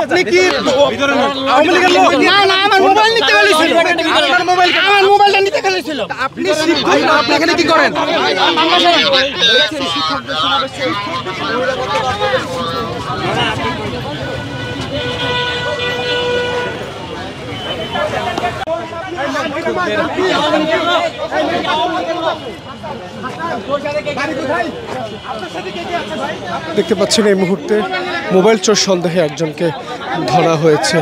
আপনি কি আওয়ামী লীগের লোক? না না, আমার মোবাইল নিতে বলেছিল। আমার মোবাইলটা নিতে বলেছিল। আপনি শিক্ষক না, আপনি এখানে কি করেন? দেখতে পাচ্ছেন এই মুহূর্তে মোবাইল চোর সন্দেহে একজনকে ধরা হয়েছে।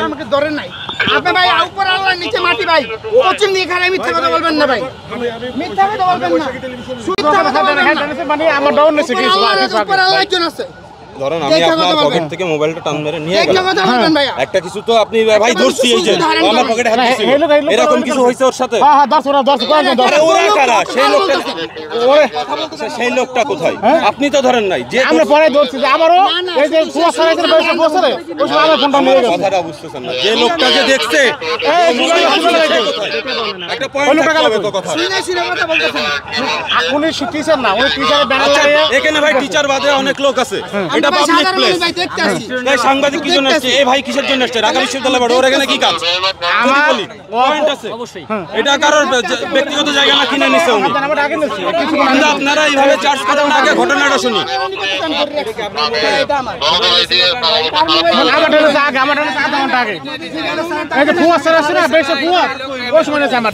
আমাকে ধরেন নাই আপনি ভাই, উপর আল্লাহ নিচে মাটি ভাই, পশ্চিম দিকে খারাপ মিথ্যা কথা বলবেন না ভাই, মিথ্যা কথা বলবেন না, মিথ্যা কথা বলবেন না। মানে আমার ডাউন নেছে কি উপর আল্লাহ একজন আছে। ধরেন আমি আপনার পকেট থেকে মোবাইলটা টান মেরে নিয়ে গেলাম, কথা বলবেন ভাই, একটা কিছু তো আপনি ভাই ধরছি, এই যে আমার পকেটে হাত দিছিল, এরকম কিছু হইছে ওর সাথে? হ্যাঁ 10 আরে ওরা কারা? সেই লোকটা কোথায়? আপনি তো ধরেন নাই যে আমরা পরে ধরছি যে আমারও এই যে কুয়া সারাইতে বসে বসে ওই সময় আমার ফোনটা নিয়ে গেছে। কথাটা বুঝতেছেন না, যে লোকটা যে দেখছে একটা পয়েন্ট হবে তো কথা। কথা বলতেছেন উনি টিচার না, উনি টিচারের ব্যানার আচ্ছা, লাগিয়ে এখানে ভাই টিচার বাদে অনেক লোক আছে, এটা পাবলিক প্লেস। ভাই দেখতে আসি, তাই সাংবাদিক কি জন্য আসছে? এই ভাই কিসের জন্য আসছে? ঢাকা বিশ্ববিদ্যালয় বড়, ওর এখানে কি কাজ? যদি বলি পয়েন্ট আছে, এটা কারোর ব্যক্তিগত জায়গা না, কিনে নিছে উনি। আমরা আগে নিছি কিন্তু আপনারা এইভাবে চার্জ করেন না, আগে ঘটনাটা শুনি। আমার আগে আধা ঘন্টা আগে এই যে কুয়া সারা বেশি কুয়া ওই সময় আমার